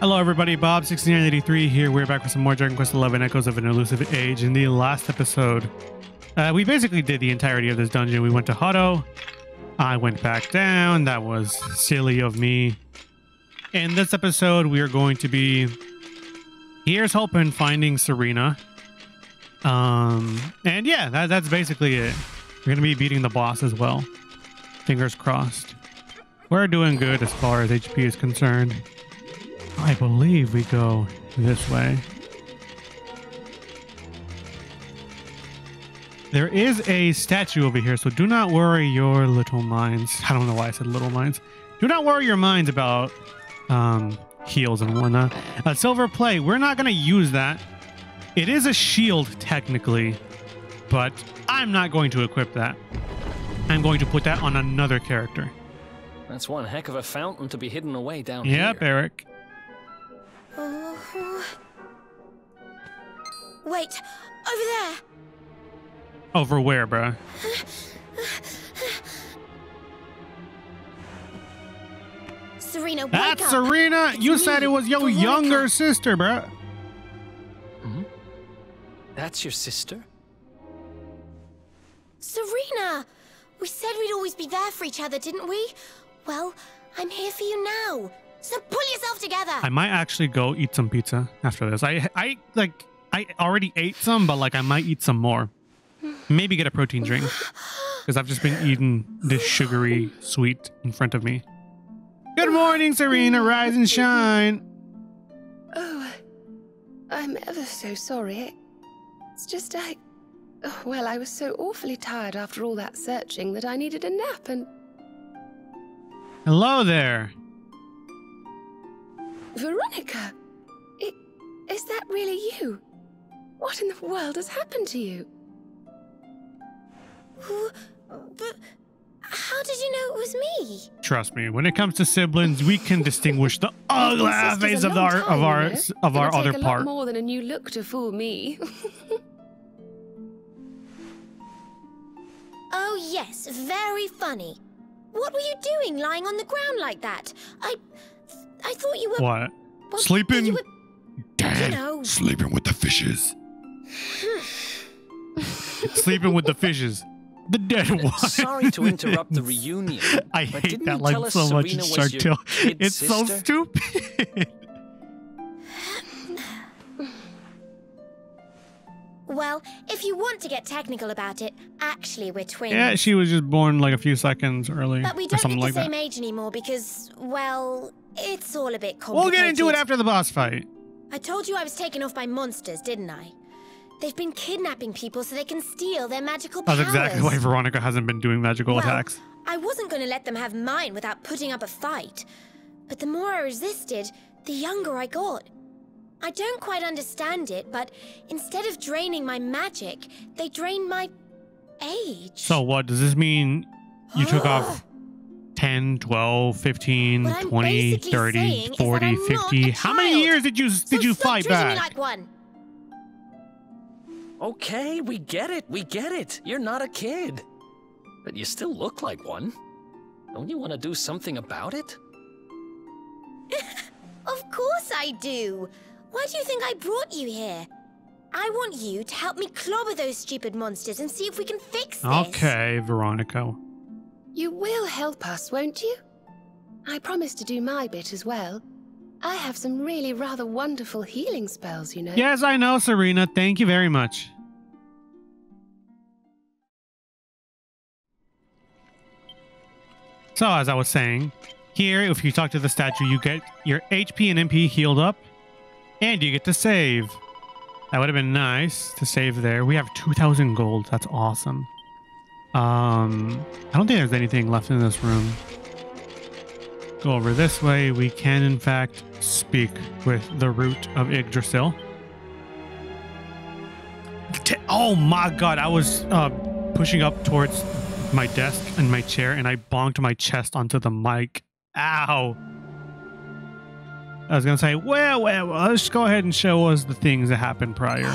Hello everybody, Bob6983 here. We're back with some more Dragon Quest XI Echoes of an Elusive Age. In the last episode, we basically did the entirety of this dungeon. We went to Hutto. I went back down. That was silly of me. In this episode, we are going to be... Here's hoping finding Serena. And yeah, that's basically it. We're going to be beating the boss as well. Fingers crossed. We're doing good as far as HP is concerned. I believe we go this way. There is a statue over here, so do not worry your little minds. I don't know why I said little minds. Do not worry your minds about heals and whatnot. Silver plate, we're not going to use that. It is a shield technically, but I'm not going to equip that. I'm going to put that on another character. That's one heck of a fountain to be hidden away down here. Yep, Eric. Wait, over there. Over where, bruh? Serena, wake That's up. Serena. It's You me, said it was your Veronica. younger sister, bruh. Hmm? That's your sister? Serena, we said we'd always be there for each other, didn't we? Well, I'm here for you now. So pull yourself together. I might actually go eat some pizza after this. I already ate some, but like I might eat some more. Maybe get a protein drink because I've just been eating this sugary sweet in front of me. Good morning, Serena. Rise and shine. Oh, I'm ever so sorry. It's just I was so awfully tired after all that searching that I needed a nap and... Hello there. Veronica, is that really you? What in the world has happened to you? But how did you know it was me? Trust me, when it comes to siblings, we can distinguish the ugly face of our other Take a part. lot more than a new look to fool me. Oh yes, very funny. What were you doing lying on the ground like that? I thought you were... What? Well, Sleeping? you were, Dad, you know... sleeping with the fishes. Sleeping with the fishes. The dead one. Sorry to interrupt the reunion. I but hate didn't that you line tell us so much in Serena Shark was your Tale. kid It's so sister? stupid. Well, if you want to get technical about it, actually we're twins. Yeah, she was just born like a few seconds early But we or don't something look like the same that. age anymore because, well, it's all a bit complicated. We'll get into it after the boss fight. I told you I was taken off by monsters, didn't I? They've been kidnapping people so they can steal their magical powers. That's exactly why Veronica hasn't been doing magical Well, attacks. I wasn't going to let them have mine without putting up a fight. But the more I resisted, the younger I got. I don't quite understand it, but instead of draining my magic, they drained my age. So what, does this mean you took off 10, 12, 15, What I'm 20, basically 30, saying is 40, that I'm not 50? a How many child. years did you So stop fight treating back? me like one. Okay, we get it. We get it. You're not a kid. But you still look like one. Don't you want to do something about it? Of course I do. Why do you think I brought you here? I want you to help me clobber those stupid monsters and see if we can fix this. Okay, Veronica. You will help us, won't you? I promise to do my bit as well. I have some really rather wonderful healing spells, you know. Yes, I know, Serena. Thank you very much. So, as I was saying, here, if you talk to the statue, you get your HP and MP healed up, and you get to save. That would have been nice to save there. We have 2,000 gold. That's awesome. I don't think there's anything left in this room. Go over this way. We can, in fact, speak with the root of Yggdrasil. Oh my god, I was pushing up towards my desk and my chair, and I bonked my chest onto the mic. Ow. I was going to say, well, let's go ahead and show us the things that happened prior.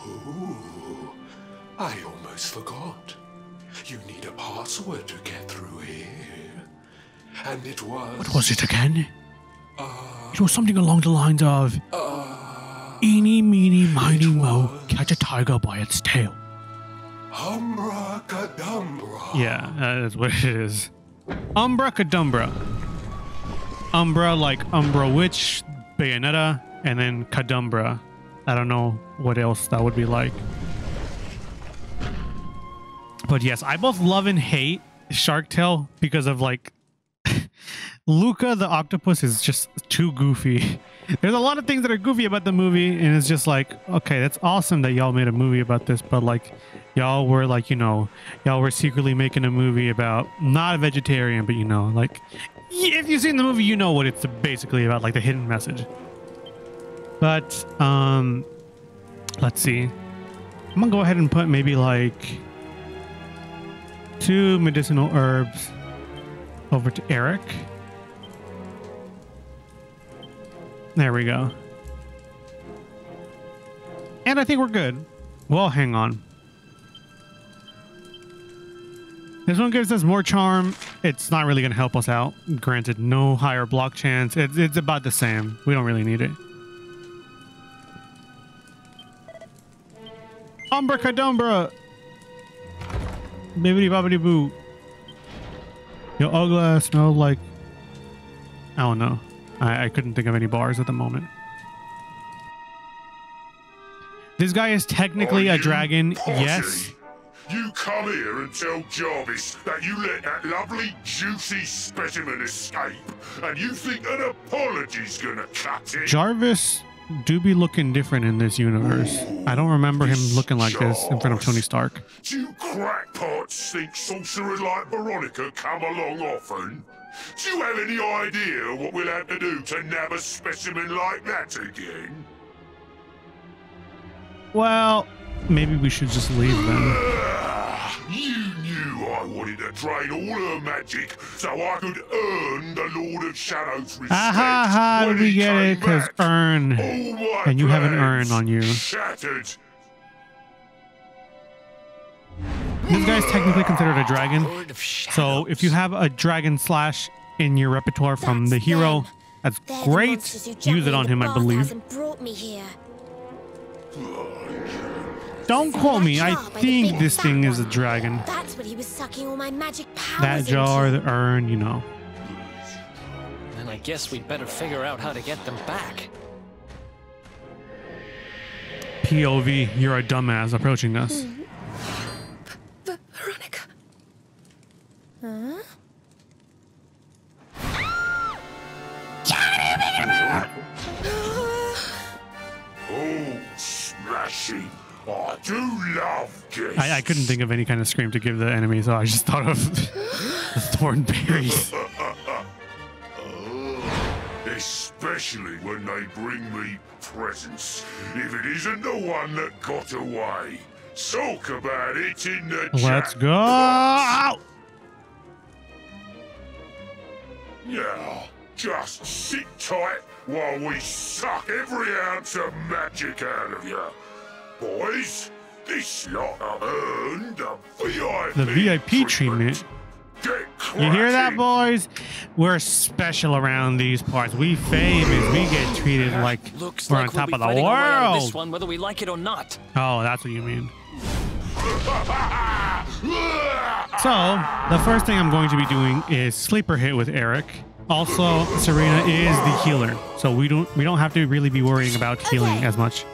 Ooh, I almost forgot. You need a password to get through here. And it was... What was it again? It was something along the lines of eeny, meeny, miny, mo, catch a tiger by its tail. Umbra Cadumbra. Yeah, that is what it is. Umbra Cadumbra. Umbra like Umbra Witch, Bayonetta, and then Cadumbra. I don't know what else that would be like. But yes, I both love and hate Shark Tale because of like Luca the octopus is just too goofy. There's a lot of things that are goofy about the movie, and it's just like, okay, that's awesome that y'all made a movie about this, but like y'all were like, you know, y'all were secretly making a movie about not a vegetarian, but you know, like if you've seen the movie, you know what it's basically about, like the hidden message. But let's see. I'm gonna go ahead and put maybe like 2 medicinal herbs over to Eric. There we go. And I think we're good. Well, hang on. This one gives us more charm. It's not really going to help us out. Granted, no higher block chance. It's about the same. We don't really need it. Umbra Cadumbra! Bibbidi bobbidi boo. Your ugly smell like... I don't know. I couldn't think of any bars at the moment. This guy is technically a dragon, yes. You come here and tell Jarvis that you let that lovely, juicy specimen escape, and you think an apology's gonna cut it? Jarvis do be looking different in this universe. I don't remember him looking like this in front of Tony Stark. Do you crackpots think sorcerers like Veronica come along often? Do you have any idea what we'll have to do to nab a specimen like that again? Well, maybe we should just leave then. You knew I wanted to drain all her magic so I could earn the Lord of Shadows' respect. Aha, when we he get it, came because back. earn. All my And you have an plans urn on you. Shattered. This guy's technically considered a dragon. Lord of So if you have a dragon slash in your repertoire from the hero, that's They're the great. monsters who jumped Use it me on in him, the I believe. bathhouse and brought me here. Don't quote me. I That jar by the think big this fat thing is a one. dragon. That's what he was sucking all my magic powers That jar, into. the urn, you know. Then I guess we'd better figure out how to get them back. POV, you're a dumbass approaching us. Veronica. Huh? Oh, smashing. I do love guests. I couldn't think of any kind of scream to give the enemy, so I just thought of the thorn berries. Especially when they bring me presents. If it isn't the one that got away. Talk about it in the Let's chat. go! Now, just sit tight while we suck every ounce of magic out of you. Boys, this lot have earned a VIP, The VIP treatment. Get You hear that, cracking. boys? We're special around these parts. We famous. We get treated like Looks we're like on top we'll of be the fighting our way out of this world. one, whether we like it or not. Oh, that's what you mean. So, the first thing I'm going to be doing is sleeper hit with Eric. Also, Serena is the healer, so we don't have to really be worrying about healing as much.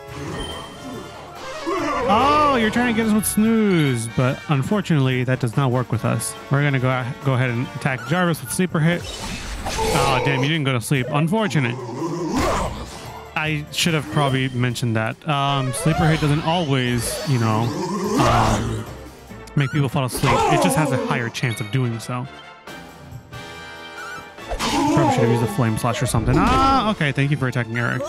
Oh, you're trying to get us with snooze, but unfortunately, that does not work with us. We're gonna go ahead and attack Jarvis with sleeper hit. Oh, damn, you didn't go to sleep. Unfortunate. I should have probably mentioned that. Sleeper hit doesn't always, you know, make people fall asleep. It just has a higher chance of doing so. Probably should have used a flame slash or something. Ah, okay. Thank you for attacking Eric.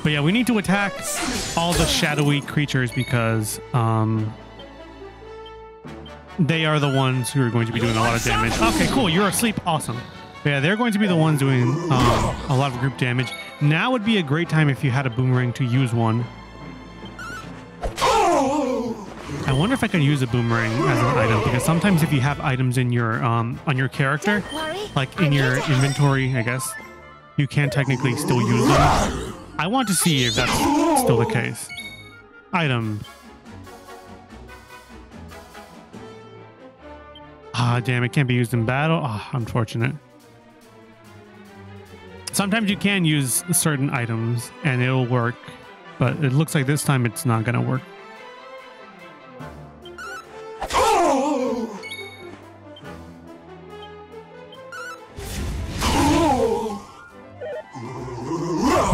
But yeah, we need to attack all the shadowy creatures because they are the ones who are going to be doing a lot of damage. Okay, cool. You're asleep. Awesome. But yeah, they're going to be the ones doing a lot of group damage. Now would be a great time if you had a boomerang to use one. I wonder if I can use a boomerang as an item, because sometimes if you have items in your on your character, Don't worry. like in I'm your here to help. inventory, I guess, you can technically still use them. I want to see if that's still the case. Item. Ah, damn, it can't be used in battle. Ah, unfortunate. Sometimes you can use certain items and it'll work, but it looks like this time it's not gonna work.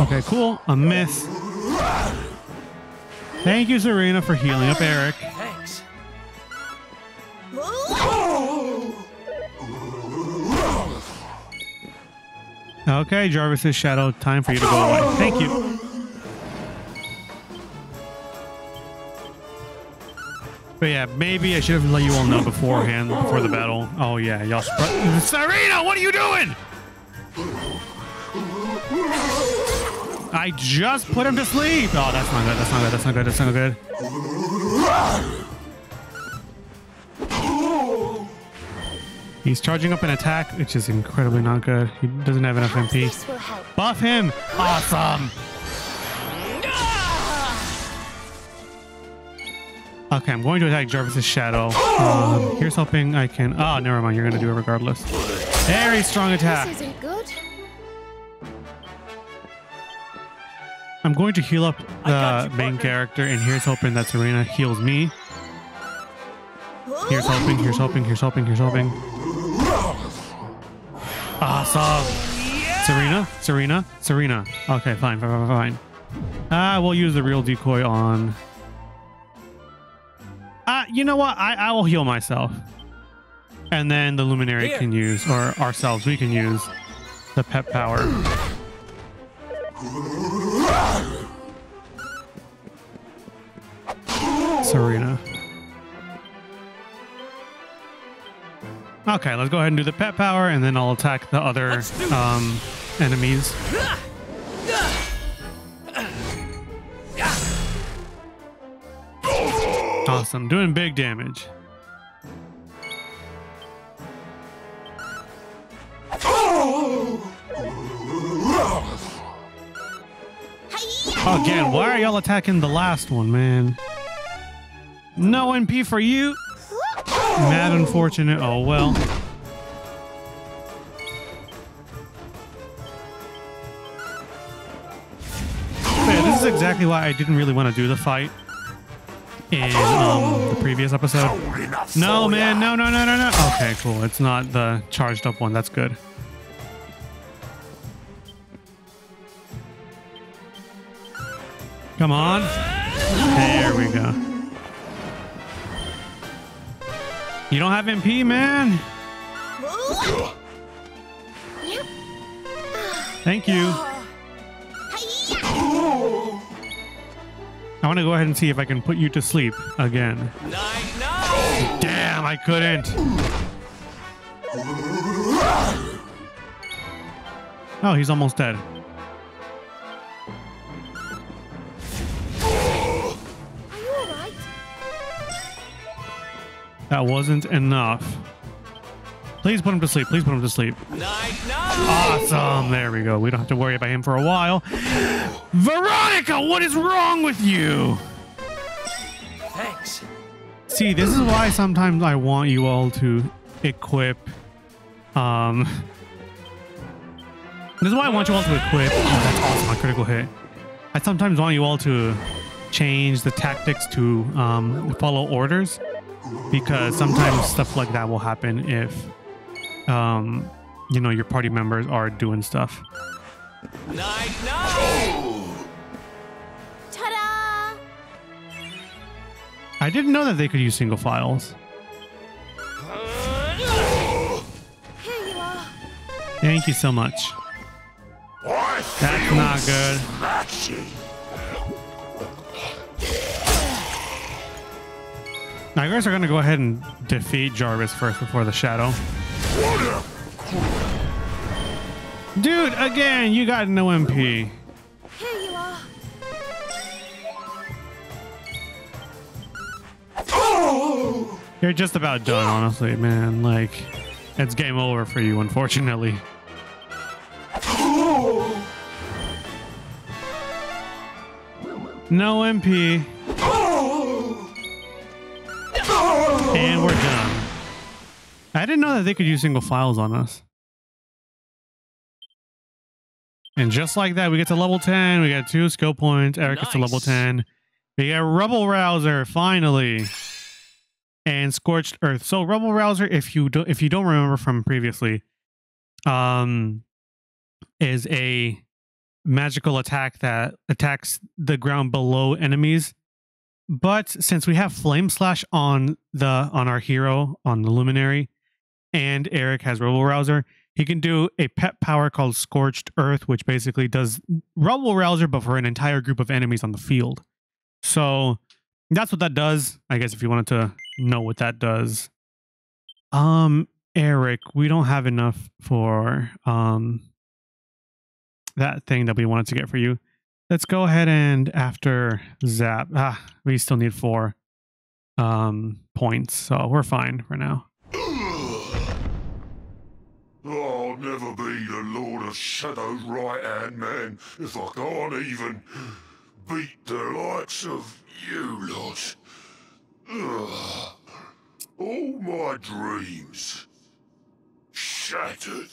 Okay, cool. A miss. Thank you, Serena, for healing up Eric. Thanks. Okay, Jarvis's shadow. Time for you to go away. Thank you. But yeah, maybe I should have let you all know beforehand, before the battle. Oh yeah, y'all. Serena, what are you doing? I just put him to sleep. Oh, that's not good. That's not good. That's not good. That's not good. He's charging up an attack, which is incredibly not good. He doesn't have enough MP. This will help. Buff him. Awesome. Okay, I'm going to attack Jarvis's shadow. Here's hoping I can. Oh, never mind. You're going to do it regardless. Very strong attack. This isn't good. I'm going to heal up the main character, and here's hoping that Serena heals me. Here's hoping, here's hoping, here's hoping, here's hoping. Awesome. Serena, Serena, Serena. Okay, fine, fine, fine, fine. We'll use the real decoy on... you know what? I will heal myself. And then the Luminary can use, or ourselves, we can use the pet power. Serena. Okay, let's go ahead and do the pet power, and then I'll attack the other enemies. Awesome, doing big damage. Again, why are y'all attacking the last one, man? No NP for you. Mad unfortunate. Oh well. Yeah, this is exactly why I didn't really want to do the fight in the previous episode. No, man. No, no, no, no, no. Okay, cool. It's not the charged up one. That's good. Come on. There we go. You don't have MP, man. Thank you. I want to go ahead and see if I can put you to sleep again. Damn, I couldn't. Oh, he's almost dead. That wasn't enough. Please put him to sleep. Please put him to sleep. Awesome. There we go. We don't have to worry about him for a while. Veronica, what is wrong with you? Thanks. See, this is why sometimes I want you all to equip. This is why I want you all to equip. Oh, that's awesome. A critical hit. I sometimes want you all to change the tactics to follow orders. Because sometimes stuff like that will happen if, you know, your party members are doing stuff. Ta-da! I didn't know that they could use single files. Here you are. Thank you so much. That's not good. Now, you guys are going to go ahead and defeat Jarvis first before the shadow. Dude, again, you got no MP. Here you are. You're just about done, honestly, man. Like, it's game over for you, unfortunately. No MP. And we're done. I didn't know that they could use single files on us. And just like that, we get to level 10. We got 2 skill points. Eric gets to level 10. We got Rebel Rouser, finally. And Scorched Earth. So Rebel Rouser, if you don't remember from previously, is a magical attack that attacks the ground below enemies. But since we have Flame Slash on our hero, on the Luminary, and Eric has Rebel Rouser, he can do a pet power called Scorched Earth, which basically does Rebel Rouser, but for an entire group of enemies on the field. So that's what that does. I guess if you wanted to know what that does. Eric, we don't have enough for that thing that we wanted to get for you. Let's go ahead and after Zap. We still need 4 points, so we're fine for now. I'll never be the Lord of Shadow's right-hand man if I can't even beat the likes of you lot. All my dreams shattered.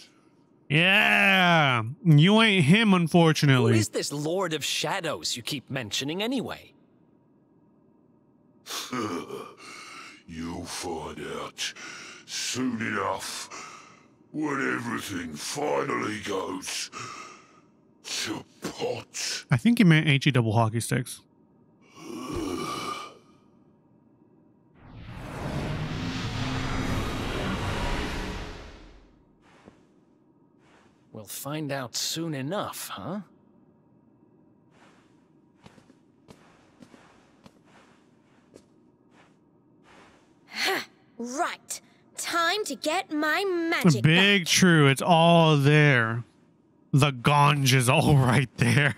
Yeah, you ain't him, unfortunately. Who is this Lord of Shadows you keep mentioning anyway? You'll find out soon enough when everything finally goes to pot. I think he meant HE double hockey sticks. We'll find out soon enough, huh? Right. Time to get my magic Big back. true. It's all there. The ganj is all right there.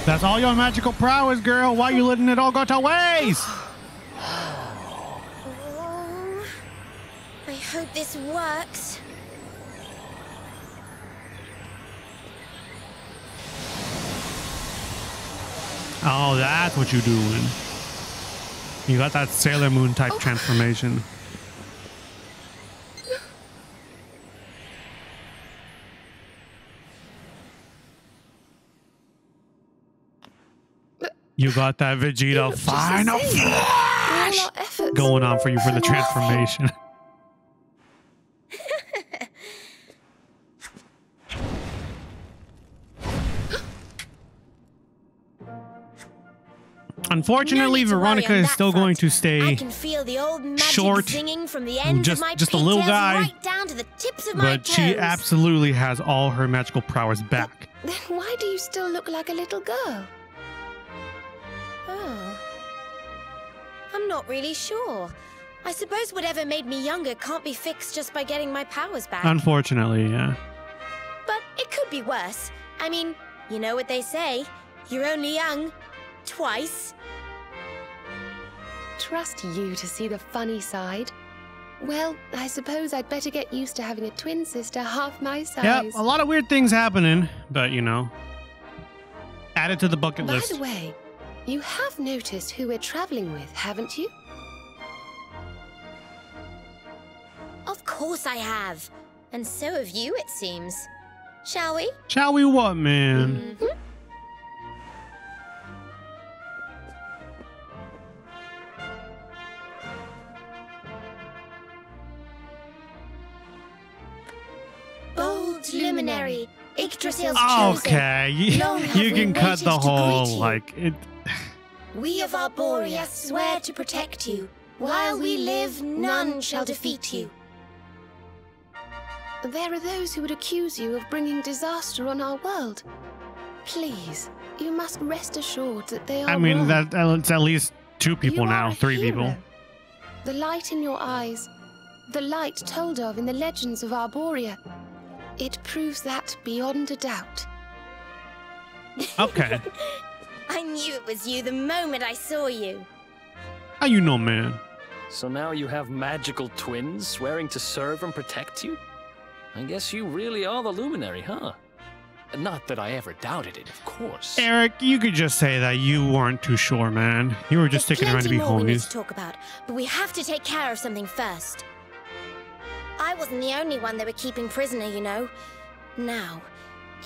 That's all your magical prowess, girl. Why you letting it all go to waste? Oh, I hope this works. Oh, that's what you're doing. You got that Sailor Moon type transformation. You got that Vegeta final flash going on for you for the transformation. Unfortunately, Veronica is still going to stay short, just a little guy, right down to the tips of my but she toes. absolutely has all her magical prowess back. Then why do you still look like a little girl? Oh. I'm not really sure. I suppose whatever made me younger can't be fixed just by getting my powers back. Unfortunately, yeah. But it could be worse. I mean, you know what they say. You're only young. Twice. Trust you to see the funny side. Well, I suppose I'd better get used to having a twin sister half my size. Yep, a lot of weird things happening, but you know, add it to the bucket list. By the way, you have noticed who we're traveling with, haven't you? Of course I have. And so have you, it seems. Shall we? Shall we what, man? Mm-hmm. Bold luminary, Yggdrasil's chosen. Okay, you can cut the whole, like, it... We of Arborea swear to protect you. While we live, none shall defeat you. There are those who would accuse you of bringing disaster on our world. Please, you must rest assured that they are I mean, wrong. it's at least 2 people You now, are a 3 hero. people. The light in your eyes, the light told of in the legends of Arborea, it proves that beyond a doubt. Okay. I knew it was you the moment I saw you. How you know, man? So now you have magical twins swearing to serve and protect you? I guess you really are the luminary, huh? Not that I ever doubted it, of course. Eric, you could just say that you weren't too sure, man. You were just There's sticking around to be plenty more we need homies. to talk about, but we have to take care of something first. I wasn't the only one they were keeping prisoner, you know. Now,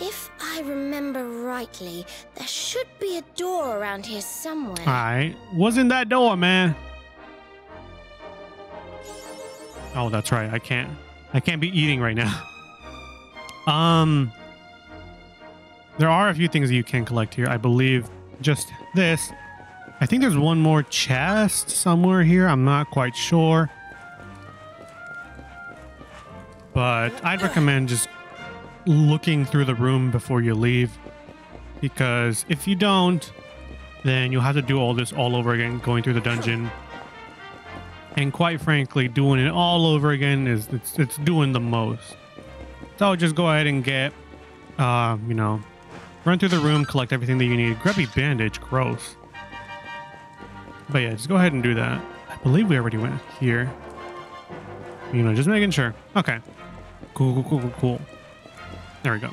if I remember rightly, there should be a door around here somewhere. Alright. Wasn't that door, man? Oh, that's right. I can't be eating right now. There are a few things that you can collect here. I believe just this. I think there's one more chest somewhere here. I'm not quite sure. But I'd recommend just looking through the room before you leave. Because if you don't, then you'll have to do all this all over again, going through the dungeon. And quite frankly, doing it all over again it's doing the most. So just go ahead and get, you know, run through the room, collect everything that you need. Grubby bandage, gross. But yeah, just go ahead and do that. I believe we already went here. You know, just making sure. Okay. Cool. There we go.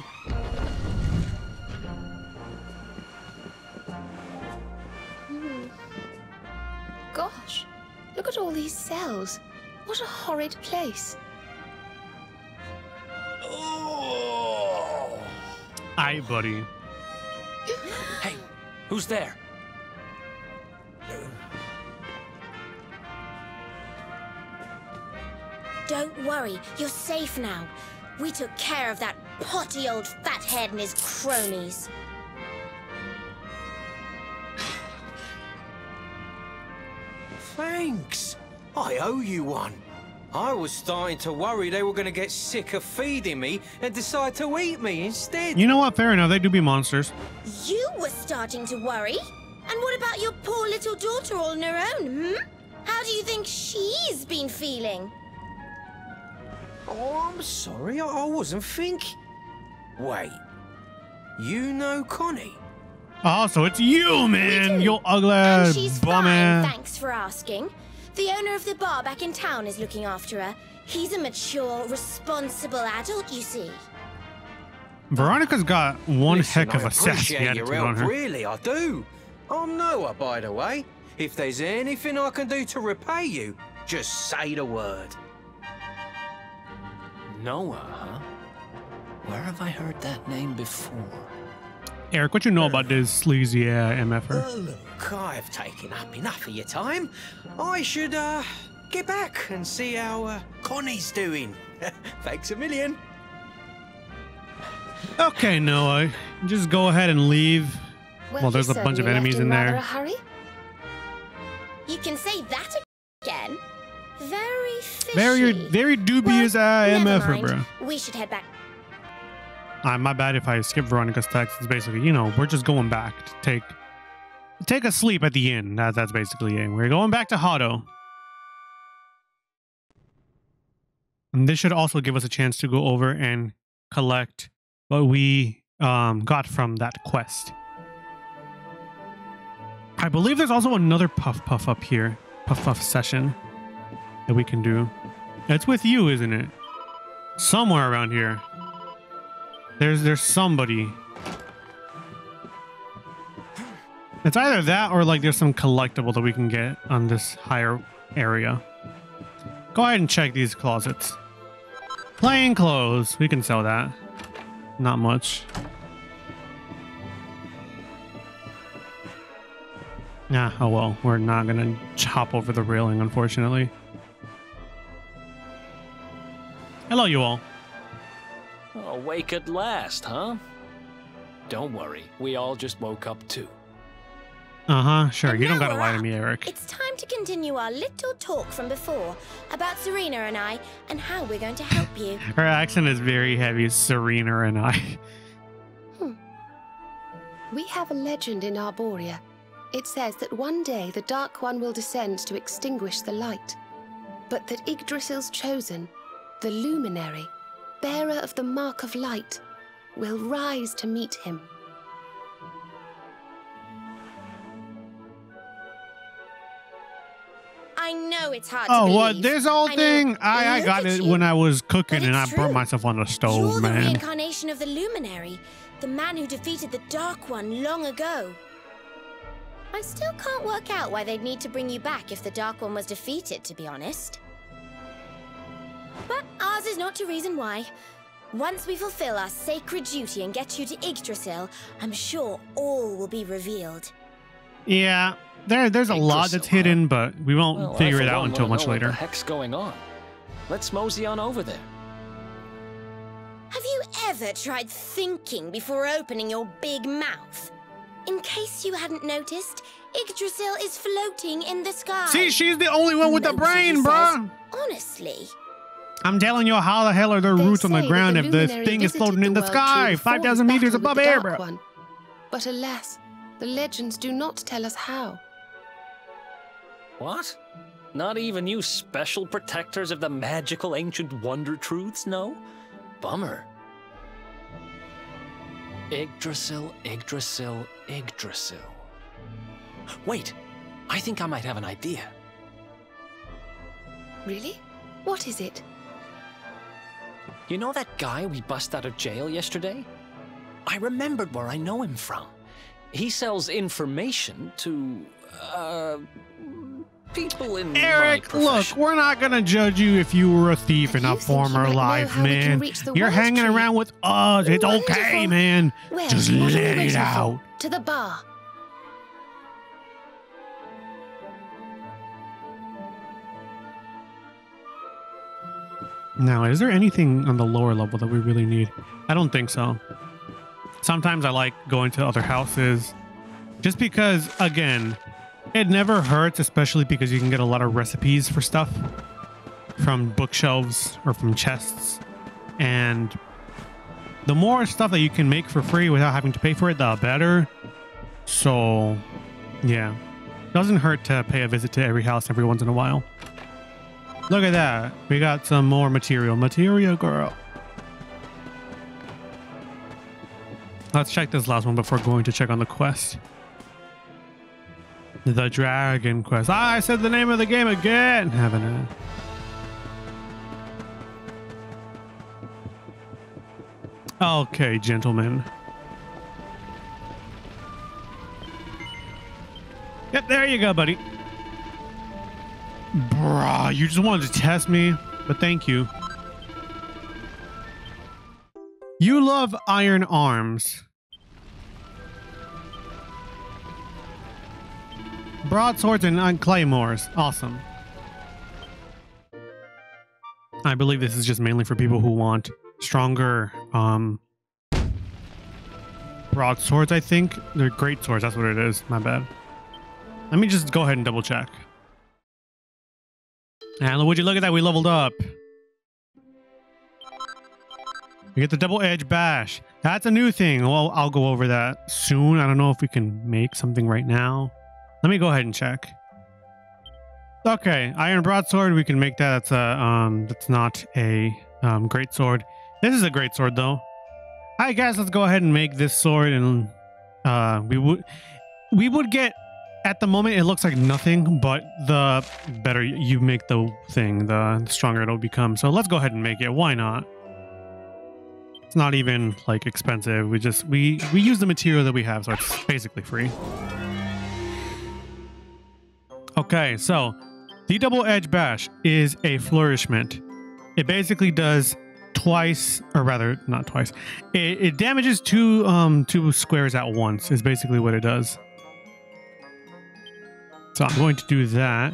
Gosh, look at all these cells. What a horrid place. Oh! Aye, buddy. Hey, who's there? Don't worry, you're safe now. We took care of that potty old fathead and his cronies. Thanks. I owe you one. I was starting to worry they were going to get sick of feeding me and decide to eat me instead. You know what? Fair enough. They do be monsters. You were starting to worry? And what about your poor little daughter all on her own, How do you think she's been feeling? Oh, I'm sorry. I wasn't thinking. Wait. You know Connie? Oh, so it's you, man. You ugly And she's bum fine, ass. thanks for asking. The owner of the bar back in town is looking after her. He's a mature, responsible adult, you see. Veronica's got one Listen, heck of I a sassy appreciate attitude your on help, her. really, I do. I'm Noah, by the way. If there's anything I can do to repay you, just say the word. Noah, huh? Where have I heard that name before? Eric, what you know about this sleazy MFer? Look, I've taken up enough of your time. I should, get back and see how, Connie's doing. Thanks a million. Okay, Noah. Just go ahead and leave. Well, there's a bunch of certainly enemies left in rather there. a hurry. You can say that again. Very fishy. Very dubious Never MFer, mind. bro. We should head back. My bad if I skip Veronica's text. It's basically, you know, we're just going back to take a sleep at the inn. That's basically it. We're going back to Hado. And this should also give us a chance to go over and collect what we got from that quest. I believe there's also another puff up here. Puff session that we can do. It's with you, isn't it? Somewhere around here. There's somebody. It's either that or like there's some collectible that we can get on this higher area. Go ahead and check these closets. Plain clothes. We can sell that. Not much. Nah, oh well. We're not gonna chop over the railing, unfortunately. Hello, you all. Awake at last, huh? Don't worry, we all just woke up too. Uh-huh, sure. And You don't now gotta we're lie to up. me, Eric. It's time to continue our little talk from before about Serena and I and how we're going to help you. Her accent is very heavy. Serena and I. We have a legend in Arborea. It says that one day the Dark One will descend to extinguish the light, but that Yggdrasil's chosen, the Luminary, bearer of the Mark of Light, will rise to meet him. I know it's hard to Oh, believe. what? This whole thing? Mean, I got look at it you. when I was cooking But and I it's burnt true. myself on the You're stove, the man. reincarnation of the Luminary, the man who defeated the Dark One long ago. I still can't work out why they'd need to bring you back if the Dark One was defeated, to be honest. But ours is not to reason why. Once we fulfill our sacred duty and get you to Yggdrasil, I'm sure all will be revealed. Yeah, there's a lot that's Yggdrasil, hidden, but we won't Well, figure I it for out one until wanna much know later. What the heck's going on? Let's mosey on over there. Have you ever tried thinking before opening your big mouth? In case you hadn't noticed, Yggdrasil is floating in the sky. See, she's the only one with the Noted, brain, he bruh. says. Honestly. I'm telling you, how the hell are there They roots on the say ground that if the this Luminary thing is visited floating in the world sky, tree before 5,000 his meters battle with above the air, Dark bro? One. But alas, the legends do not tell us how. What? Not even you special protectors of the magical ancient wonder truths know? Bummer. Yggdrasil, Yggdrasil, Yggdrasil. Wait, I think I might have an idea. Really? What is it? You know that guy we bust out of jail yesterday? I remembered where I know him from. He sells information to, people in my Eric, look, profession. we're not gonna judge you if you were a thief But in a you think you former might know life, how we can man. reach the You're world hanging tree. around with us. It's okay, Wonderful. man. Well, Just what are we let it waiting for? out. To the bar. Now, is there anything on the lower level that we really need? I don't think so. Sometimes I like going to other houses just because, again, it never hurts, especially because you can get a lot of recipes for stuff from bookshelves or from chests. And the more stuff that you can make for free without having to pay for it, the better. So, yeah. Doesn't hurt to pay a visit to every house every once in a while. Look at that. We got some more material. Material, girl. Let's check this last one before going to check on the quest. The Dragon Quest. Ah, I said the name of the game again, haven't I? Okay, gentlemen. Yep, there you go, buddy. Bruh, you just wanted to test me, but thank you. You love iron arms. Broadswords and claymores. Awesome. I believe this is just mainly for people who want stronger broadswords, I think. They're great swords, that's what it is. My bad. Let me just go ahead and double check. And would you look at that? We leveled up. We get the double edge bash. That's a new thing. Well, I'll go over that soon. I don't know if we can make something right now. Let me go ahead and check. Okay, iron broadsword. We can make that. That's not a great sword. This is a great sword though. Alright guys, let's go ahead and make this sword, and we would get, at the moment it looks like nothing, but the better you make the thing, the stronger it'll become. So let's go ahead and make it. Why not? It's not even like expensive. We use the material that we have, so it's basically free. Okay, so the double edge bash is a flourishment. It basically does twice, or rather not twice. It damages two squares at once is basically what it does. So I'm going to do that.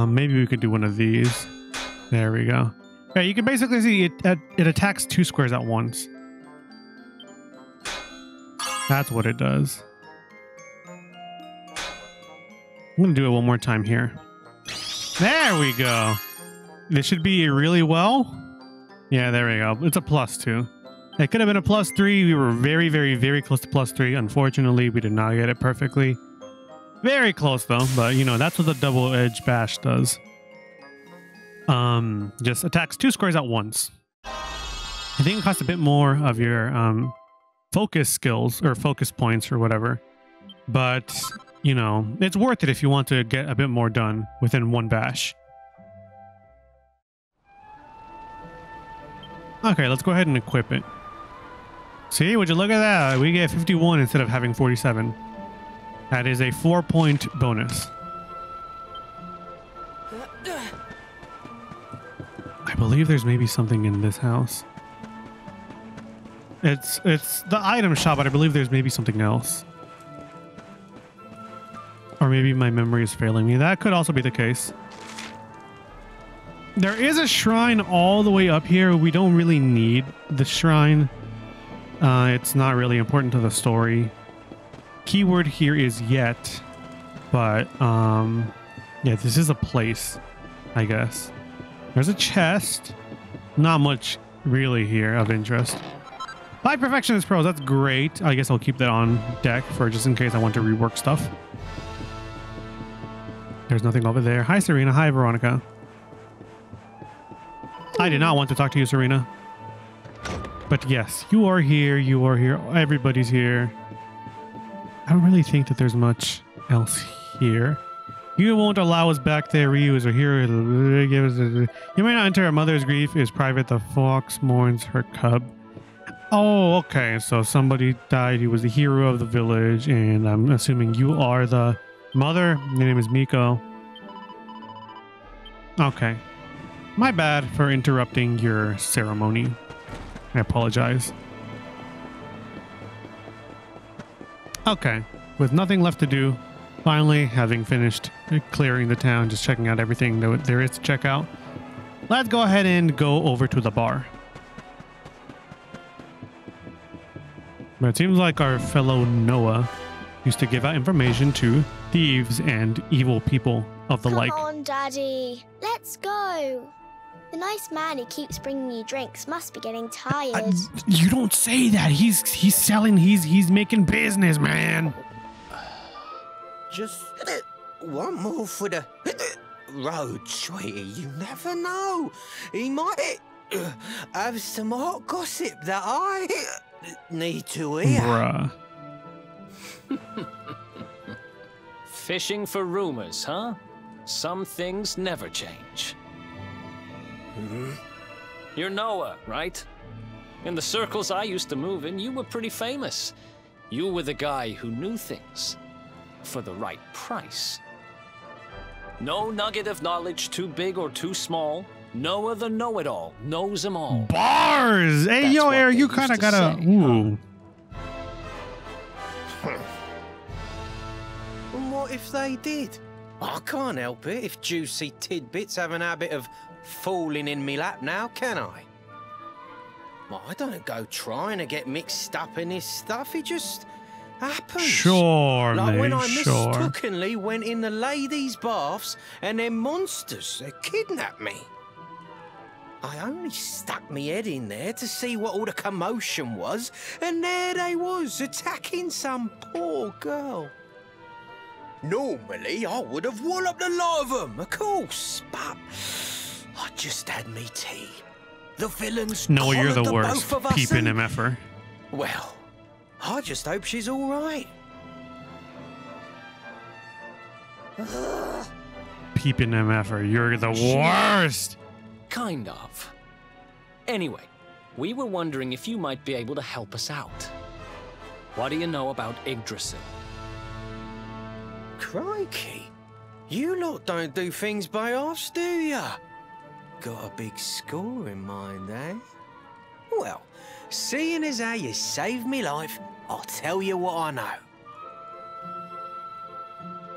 Maybe we could do one of these. There we go. Yeah, you can basically see it attacks two squares at once. That's what it does. I'm going to do it one more time here. There we go. This should be really well. Yeah, there we go. It's a +2. It could have been a +3. We were very, very, very close to +3. Unfortunately, we did not get it perfectly. Very close though, but you know, that's what the double edge bash does. Just attacks two squares at once. I think it costs a bit more of your focus skills or focus points or whatever. But you know, it's worth it if you want to get a bit more done within one bash. Okay, let's go ahead and equip it. See, would you look at that? We get 51 instead of having 47. That is a 4-point bonus. I believe there's maybe something in this house. It's the item shop, but I believe there's maybe something else. Or maybe my memory is failing me. That could also be the case. There is a shrine all the way up here. We don't really need the shrine. It's not really important to the story. Keyword here is yet, but yeah, this is a place, I guess. There's a chest. Not much really here of interest. 5 Perfectionist Pros, that's great. I guess I'll keep that on deck for just in case I want to rework stuff. There's nothing over there. Hi, Serena. Hi, Veronica. I did not want to talk to you, Serena. But yes, you are here. You are here. Everybody's here. I don't really think that there's much else here. You won't allow us back there. Ryu is here. You may not enter. A mother's grief is private. The fox mourns her cub. Oh, okay. So somebody died. He was the hero of the village. And I'm assuming you are the mother. Your name is Miko. Okay. My bad for interrupting your ceremony. I apologize. Okay. With nothing left to do, finally having finished clearing the town, just checking out everything that there is to check out, let's go ahead and go over to the bar. But it seems like our fellow Noah used to give out information to thieves and evil people of the like. Come on, Daddy. Let's go. The nice man who keeps bringing you drinks must be getting tired. You don't say that. He's selling. He's making business, man. Just one more for the road, sweetie. You never know. He might have some hot gossip that I need to hear. Bruh. Fishing for rumors, huh? Some things never change. You're Noah, right? In the circles I used to move in, you were pretty famous. You were the guy who knew things for the right price. No nugget of knowledge too big or too small. Noah the know-it-all knows them all. Bars! Hey, That's yo, what Air, they you used kind of to gotta... say, Ooh. And what if they did? I can't help it if juicy tidbits have an habit of falling in me lap now, can I? Well, I don't go trying to get mixed up in this stuff. It just happens. Sure, like mate, when I sure. mistakenly went in the ladies' baths and them monsters kidnapped me. I only stuck me head in there to see what all the commotion was, and there they was, attacking some poor girl. Normally, I would have walloped a lot of them, of course, but I just had me tea. The villains No, you're the collared worst. both of us Peeping and- MFer. Well, I just hope she's all right. Peeping MFer. You're the worst. Kind of. Anyway, we were wondering if you might be able to help us out. What do you know about Yggdrasil? Crikey. You lot don't do things by halves, do ya? Got a big score in mind, eh? Well, seeing as how you saved me life, I'll tell you what I know.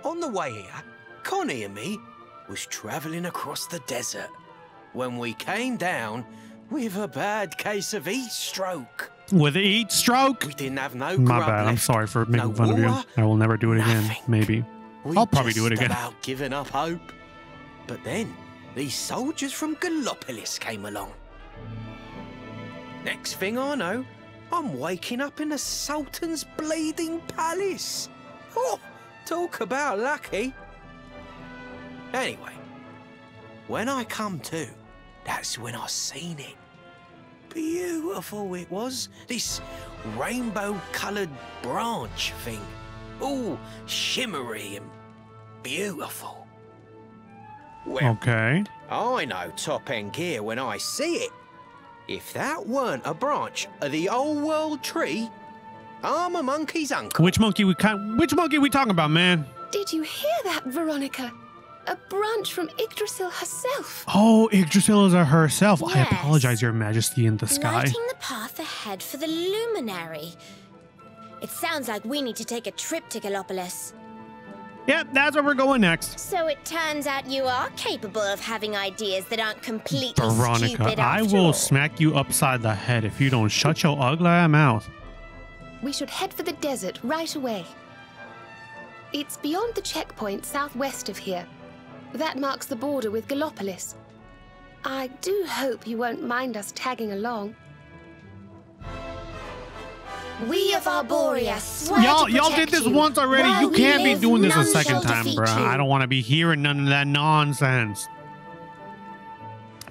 On the way here, Connie and me was travelling across the desert when we came down with a bad case of heat stroke. With heat stroke? We didn't have no My grub bad. I'm left, sorry for making no fun of you. water, I will never do it again. nothing. Maybe. We I'll probably do it just again. about given up hope. But then, these soldiers from Gallopolis came along. Next thing I know, I'm waking up in the Sultan's bleeding palace. Oh, talk about lucky. Anyway, when I come to, that's when I seen it. Beautiful it was, this rainbow-coloured branch thing. all shimmery and beautiful. Well, Okay. I know top-end gear when I see it. If that weren't a branch of the old world tree, I'm a monkey's uncle. Which monkey we talking about, man? Did you hear that, Veronica? A branch from Yggdrasil herself. Oh, Yggdrasil is herself. I Yes. apologize, Your Majesty in the sky. Lighting the path ahead for the luminary. It sounds like we need to take a trip to Gallopolis. Yep, that's where we're going next. So it turns out you are capable of having ideas that aren't completely Veronica, stupid I after will all. smack you upside the head if you don't shut your ugly mouth. We should head for the desert right away. It's beyond the checkpoint southwest of here. That marks the border with Gallopolis. I do hope you won't mind us tagging along. We of Arborea swear Y'all to did protect this you. once already. While You we can't be live, doing this a none second shall time, defeat bruh. you. I don't want to be hearing none of that nonsense.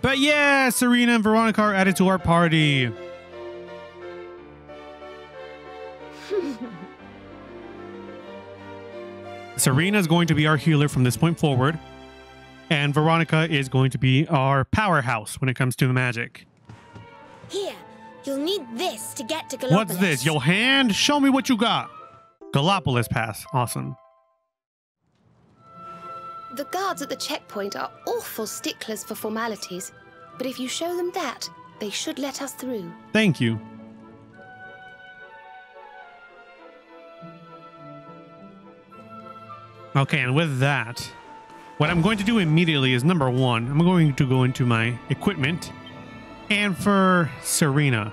But yeah, Serena and Veronica are added to our party. Serena is going to be our healer from this point forward. And Veronica is going to be our powerhouse when it comes to magic. Here, you'll need this to get to Gallopolis. What's this? Your hand? Show me what you got. Gallopolis Pass. Awesome. The guards at the checkpoint are awful sticklers for formalities, but if you show them that, they should let us through. Thank you. Okay, and with that, what I'm going to do immediately is number one, I'm going to go into my equipment. And for Serena,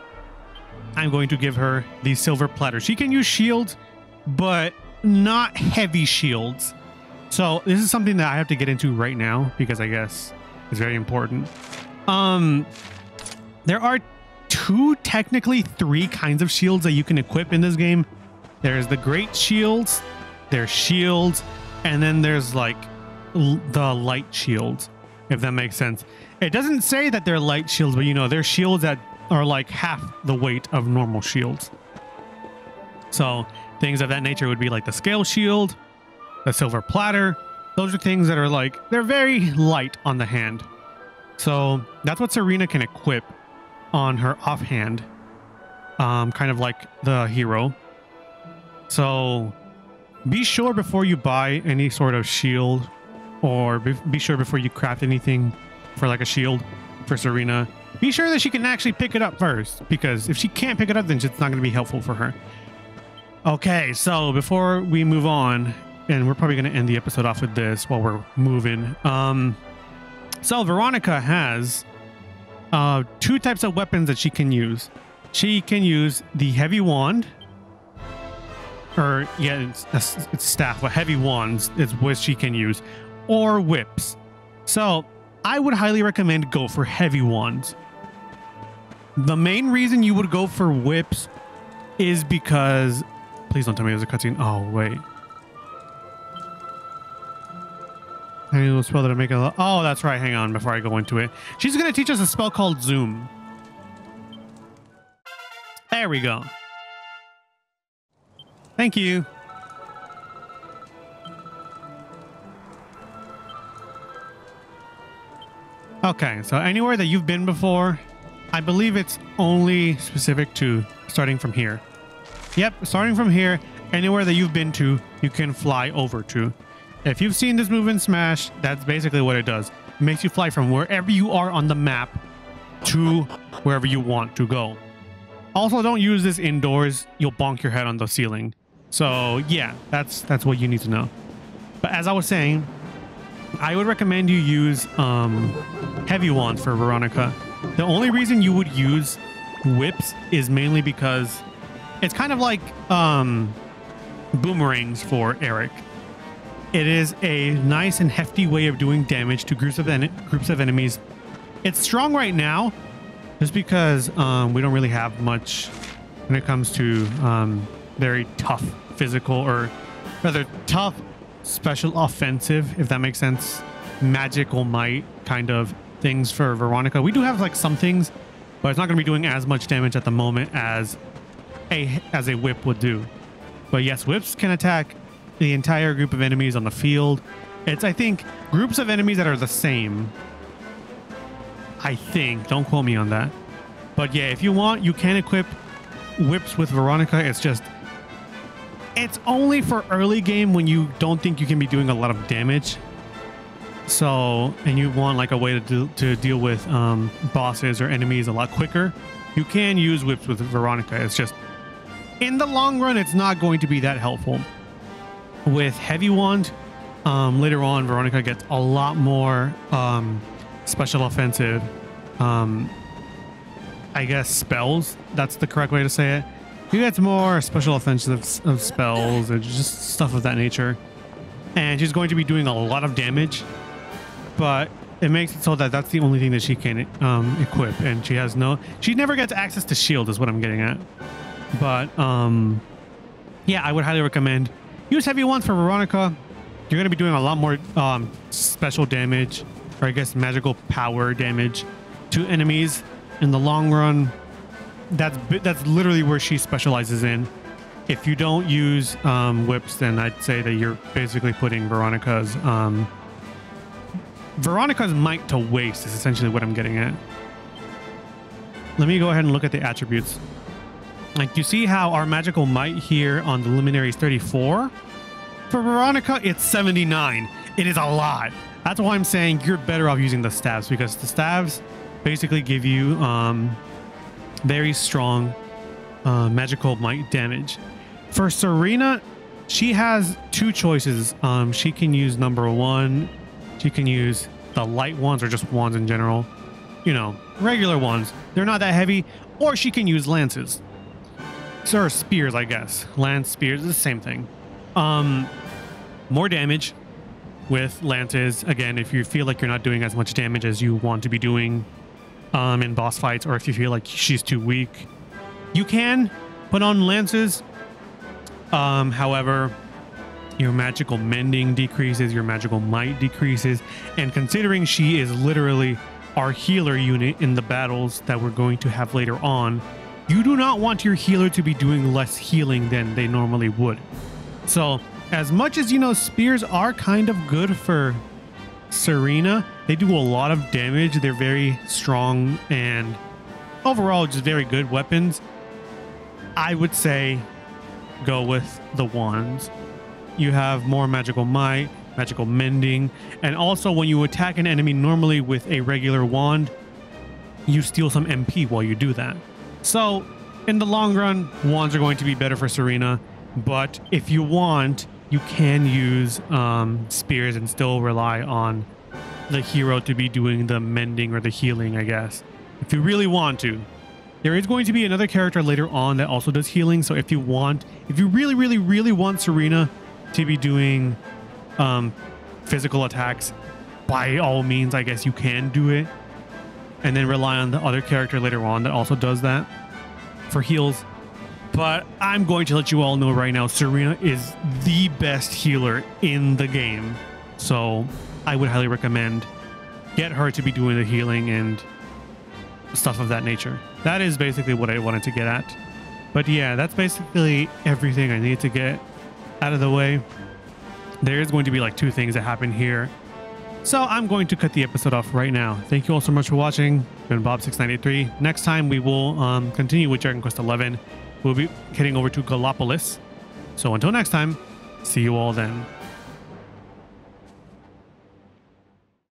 I'm going to give her the silver platter. She can use shields, but not heavy shields. So this is something that I have to get into right now because I guess it's very important. There are technically three kinds of shields that you can equip in this game. There's the great shields, there's shields, and then there's like the light shields, if that makes sense. It doesn't say that they're light shields, but you know, they're shields that are like half the weight of normal shields. So things of that nature would be like the scale shield, the silver platter. Those are things that are like, they're very light on the hand. So that's what Serena can equip on her offhand, kind of like the hero. So be sure before you buy any sort of shield, or be sure before you craft anything for like a shield for Serena, be sure that she can actually pick it up first, because if she can't pick it up, then it's not going to be helpful for her. Okay, so before we move on, and we're probably going to end the episode off with this while we're moving. So Veronica has two types of weapons that she can use. She can use the heavy wand, or yeah, it's staff, but heavy wands is what she can use, or whips. So I would highly recommend go for heavy wands. The main reason you would go for whips is because, please don't tell me there's a cutscene. Oh wait. I need a spell that'll make a. Oh, that's right. Hang on before I go into it. She's going to teach us a spell called Zoom. There we go. Thank you. Okay, so anywhere that you've been before, I believe it's only specific to starting from here. Yep, starting from here, anywhere that you've been to, you can fly over to. If you've seen this move in Smash, that's basically what it does. It makes you fly from wherever you are on the map to wherever you want to go. Also, don't use this indoors. You'll bonk your head on the ceiling. So yeah, that's what you need to know. But as I was saying, I would recommend you use heavy wands for Veronica. The only reason you would use whips is mainly because it's kind of like boomerangs for Eric. It is a nice and hefty way of doing damage to groups of enemies. It's strong right now just because we don't really have much when it comes to very tough physical, or rather tough special offensive, if that makes sense, magical might kind of things for Veronica. We do have like some things, but it's not going to be doing as much damage at the moment as a whip would do. But yes, whips can attack the entire group of enemies on the field. It's, I think, groups of enemies that are the same. I think. Don't quote me on that. But yeah, if you want, you can equip whips with Veronica. It's just, it's only for early game when you don't think you can be doing a lot of damage. So, and you want like a way to deal with bosses or enemies a lot quicker, you can use whips with Veronica. It's just, in the long run, it's not going to be that helpful. With Heavy Wand, later on, Veronica gets a lot more special offensive, I guess, spells. That's the correct way to say it. He gets more special offensive spells and just stuff of that nature. And she's going to be doing a lot of damage, but it makes it so that that's the only thing that she can equip. And she never gets access to shield is what I'm getting at. But yeah, I would highly recommend use Heavy Wands for Veronica. You're going to be doing a lot more special damage, or I guess magical power damage to enemies in the long run. That's literally where she specializes in. If you don't use whips, then I'd say that you're basically putting Veronica's might to waste is essentially what I'm getting at. Let me go ahead and look at the attributes. Like, you see how our magical might here on the luminary is 34? For Veronica, it's 79. It is a lot. That's why I'm saying you're better off using the staves, because the staves basically give you very strong magical might damage. For Serena, she has two choices. She can use number 1. She can use the light wands, or just wands in general. You know, regular wands. They're not that heavy. Or she can use lances. Or spears, I guess. Lance, spears, it's the same thing. More damage with lances. Again, if you feel like you're not doing as much damage as you want to be doing in boss fights, or if you feel like she's too weak, you can put on lances. However, your magical mending decreases, your magical might decreases, and considering she is literally our healer unit in the battles that we're going to have later on, you do not want your healer to be doing less healing than they normally would. So, as much as, you know, spears are kind of good for Serena, they do a lot of damage. They're very strong and overall just very good weapons. I would say go with the wands. You have more magical might, magical mending, and also when you attack an enemy normally with a regular wand, you steal some MP while you do that. So in the long run, wands are going to be better for Serena, but if you want, you can use spears and still rely on the hero to be doing the mending or the healing, I guess, if you really want to. There is going to be another character later on that also does healing, so if you really want Serena to be doing physical attacks, by all means, I guess you can do it, and then rely on the other character later on that also does that for heals. But I'm going to let you all know right now, Serena is the best healer in the game, so I would highly recommend get her to be doing the healing and stuff of that nature. That is basically what I wanted to get at. But yeah, that's basically everything I need to get out of the way. There is going to be like 2 things that happen here, so I'm going to cut the episode off right now. Thank you all so much for watching. I've been Bob693. Next time we will continue with Dragon Quest XI. We'll be heading over to Gallopolis. So until next time, see you all then.